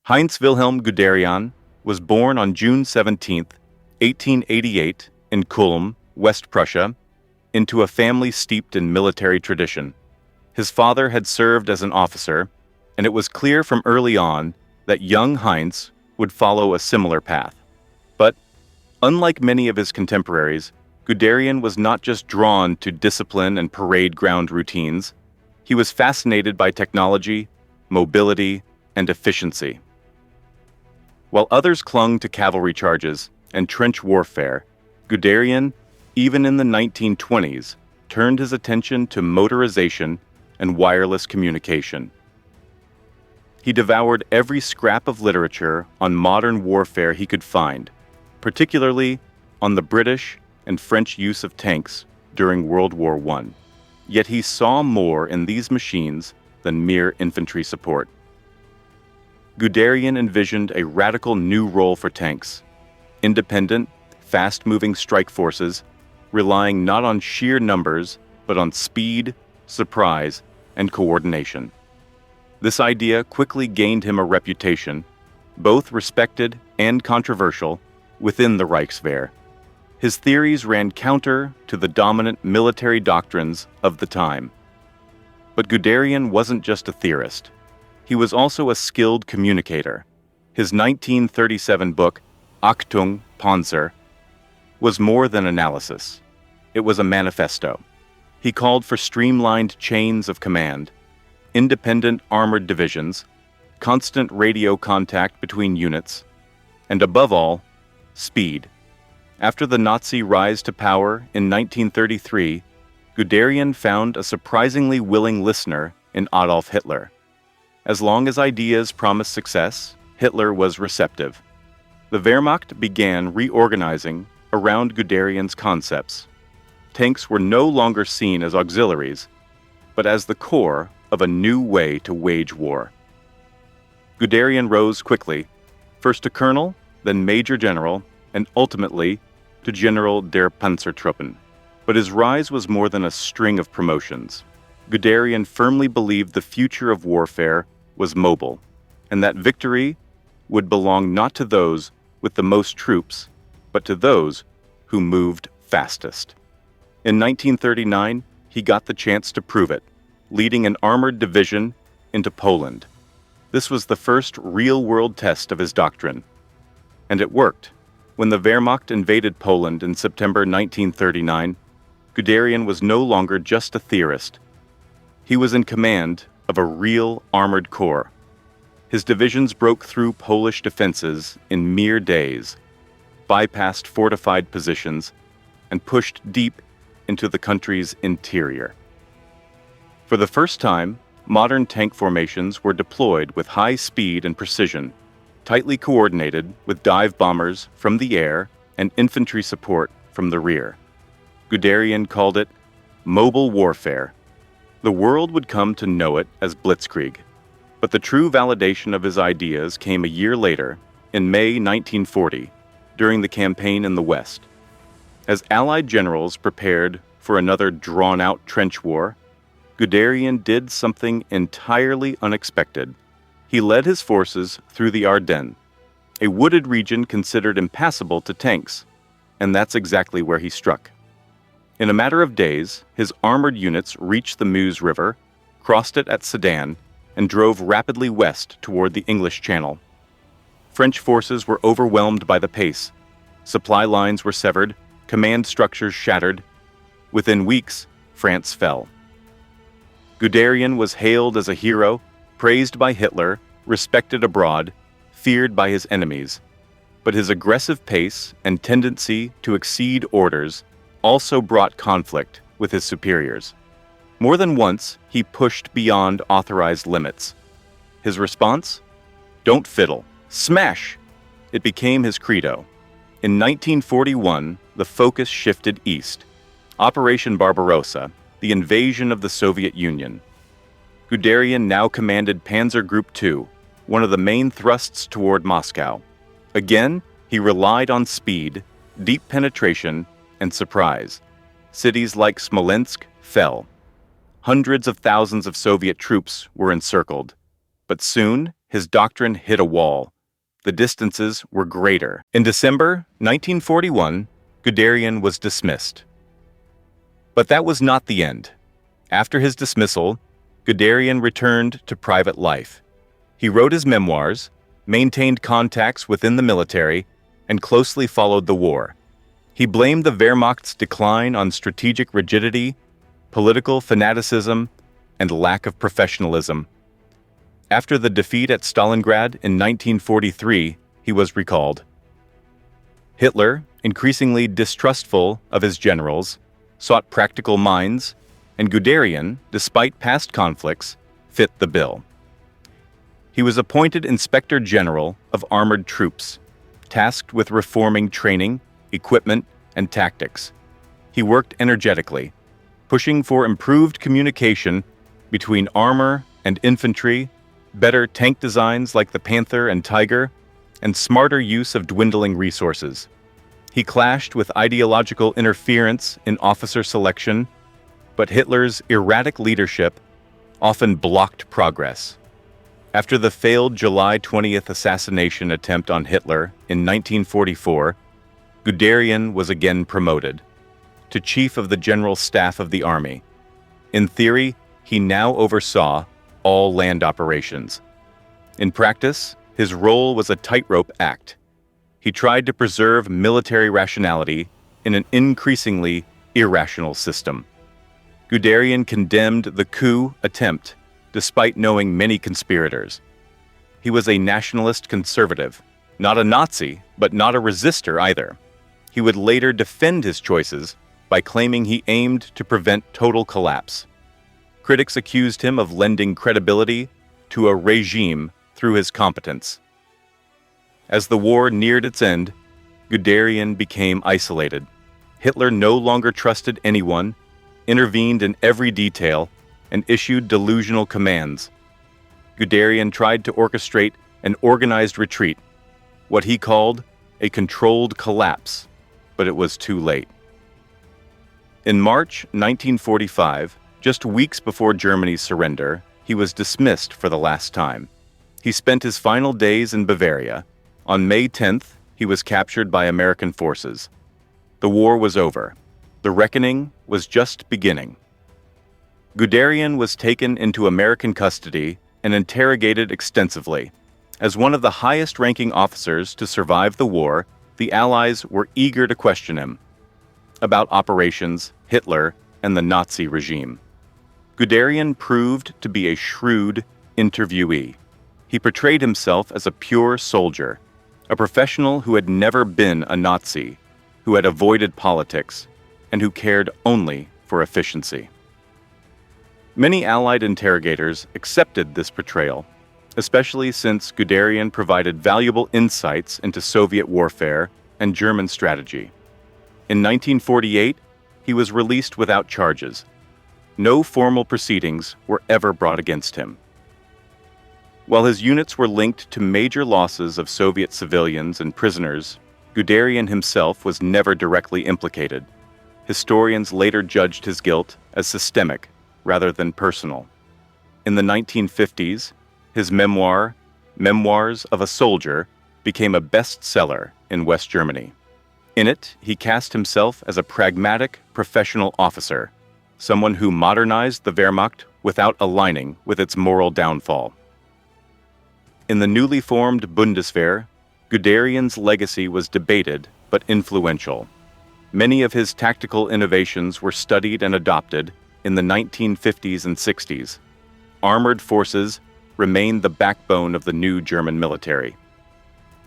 Heinz Wilhelm Guderian was born on June 17, 1888, in Kulm, West Prussia, into a family steeped in military tradition. His father had served as an officer, and it was clear from early on that young Heinz would follow a similar path. But, unlike many of his contemporaries, Guderian was not just drawn to discipline and parade ground routines. He was fascinated by technology, mobility, and efficiency. While others clung to cavalry charges and trench warfare, Guderian, even in the 1920s, turned his attention to motorization and wireless communication. He devoured every scrap of literature on modern warfare he could find, particularly on the British and French use of tanks during World War I. Yet he saw more in these machines than mere infantry support. Guderian envisioned a radical new role for tanks: independent, fast-moving strike forces, relying not on sheer numbers, but on speed, surprise, and coordination. This idea quickly gained him a reputation, both respected and controversial, within the Reichswehr. His theories ran counter to the dominant military doctrines of the time. But Guderian wasn't just a theorist. He was also a skilled communicator. His 1937 book, Achtung, Panzer, was more than analysis. It was a manifesto. He called for streamlined chains of command, independent armored divisions, constant radio contact between units, and above all, speed. After the Nazi rise to power in 1933, Guderian found a surprisingly willing listener in Adolf Hitler. As long as ideas promised success, Hitler was receptive. The Wehrmacht began reorganizing around Guderian's concepts. Tanks were no longer seen as auxiliaries, but as the core of a new way to wage war. Guderian rose quickly, first to colonel, then major general, and ultimately to General der Panzertruppen. But his rise was more than a string of promotions. Guderian firmly believed the future of warfare was mobile, and that victory would belong not to those with the most troops, but to those who moved fastest. In 1939, he got the chance to prove it, leading an armored division into Poland. This was the first real-world test of his doctrine. And it worked. When the Wehrmacht invaded Poland in September 1939, Guderian was no longer just a theorist. He was in command of a real armored corps. His divisions broke through Polish defenses in mere days, bypassed fortified positions, and pushed deep into the country's interior. For the first time, modern tank formations were deployed with high speed and precision, tightly coordinated with dive bombers from the air and infantry support from the rear. Guderian called it mobile warfare. The world would come to know it as Blitzkrieg. But the true validation of his ideas came a year later, in May 1940, during the campaign in the West. As Allied generals prepared for another drawn-out trench war, Guderian did something entirely unexpected. He led his forces through the Ardennes, a wooded region considered impassable to tanks, and that's exactly where he struck. In a matter of days, his armored units reached the Meuse River, crossed it at Sedan, and drove rapidly west toward the English Channel. French forces were overwhelmed by the pace. Supply lines were severed, command structures shattered. Within weeks, France fell. Guderian was hailed as a hero, praised by Hitler, respected abroad, feared by his enemies. But his aggressive pace and tendency to exceed orders also brought conflict with his superiors. More than once, he pushed beyond authorized limits. His response? Don't fiddle. Smash! It became his credo. In 1941, the focus shifted east. Operation Barbarossa, the invasion of the Soviet Union. Guderian now commanded Panzer Group II, one of the main thrusts toward Moscow. Again, he relied on speed, deep penetration, and surprise. Cities like Smolensk fell. Hundreds of thousands of Soviet troops were encircled. But soon, his doctrine hit a wall. The distances were greater. In December 1941, Guderian was dismissed. But that was not the end. After his dismissal, Guderian returned to private life. He wrote his memoirs, maintained contacts within the military, and closely followed the war. He blamed the Wehrmacht's decline on strategic rigidity, political fanaticism, and lack of professionalism. After the defeat at Stalingrad in 1943, he was recalled. Hitler, increasingly distrustful of his generals, sought practical minds, and Guderian, despite past conflicts, fit the bill. He was appointed Inspector General of Armored Troops, tasked with reforming training, equipment, and tactics. He worked energetically, pushing for improved communication between armor and infantry, better tank designs like the Panther and Tiger, and smarter use of dwindling resources. He clashed with ideological interference in officer selection, but Hitler's erratic leadership often blocked progress. After the failed July 20th assassination attempt on Hitler in 1944, Guderian was again promoted to Chief of the General Staff of the Army. In theory, he now oversaw all land operations. In practice, his role was a tightrope act. He tried to preserve military rationality in an increasingly irrational system. Guderian condemned the coup attempt, despite knowing many conspirators. He was a nationalist conservative, not a Nazi, but not a resistor either. He would later defend his choices by claiming he aimed to prevent total collapse. Critics accused him of lending credibility to a regime through his competence. As the war neared its end, Guderian became isolated. Hitler no longer trusted anyone, intervened in every detail, and issued delusional commands. Guderian tried to orchestrate an organized retreat, what he called a controlled collapse, but it was too late. In March 1945, just weeks before Germany's surrender, he was dismissed for the last time. He spent his final days in Bavaria. On May 10th, he was captured by American forces. The war was over. The reckoning was just beginning. Guderian was taken into American custody and interrogated extensively. As one of the highest-ranking officers to survive the war, the Allies were eager to question him about operations, Hitler, and the Nazi regime. Guderian proved to be a shrewd interviewee. He portrayed himself as a pure soldier, a professional who had never been a Nazi, who had avoided politics, and who cared only for efficiency. Many Allied interrogators accepted this portrayal, especially since Guderian provided valuable insights into Soviet warfare and German strategy. In 1948, he was released without charges. No formal proceedings were ever brought against him. While his units were linked to major losses of Soviet civilians and prisoners, Guderian himself was never directly implicated. Historians later judged his guilt as systemic rather than personal. In the 1950s, his memoir, Memoirs of a Soldier, became a bestseller in West Germany. In it, he cast himself as a pragmatic, professional officer, someone who modernized the Wehrmacht without aligning with its moral downfall. In the newly formed Bundeswehr, Guderian's legacy was debated but influential. Many of his tactical innovations were studied and adopted in the 1950s and 60s. Armored forces remained the backbone of the new German military.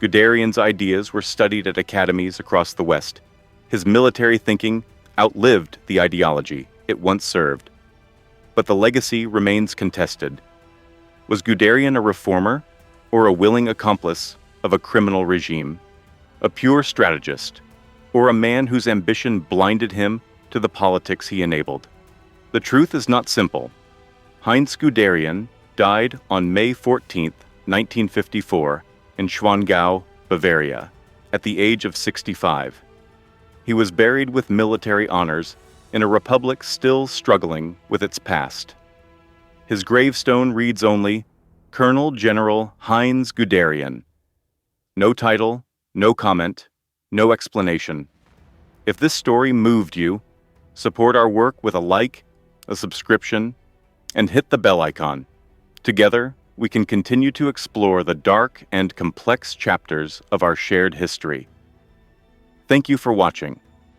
Guderian's ideas were studied at academies across the West. His military thinking outlived the ideology it once served. But the legacy remains contested. Was Guderian a reformer or a willing accomplice of a criminal regime, a pure strategist, or a man whose ambition blinded him to the politics he enabled? The truth is not simple. Heinz Guderian died on May 14, 1954, in Schwangau, Bavaria, at the age of 65. He was buried with military honors in a republic still struggling with its past. His gravestone reads only, Colonel General Heinz Guderian. No title, no comment, no explanation. If this story moved you, support our work with a like, a subscription, and hit the bell icon. Together, we can continue to explore the dark and complex chapters of our shared history. Thank you for watching.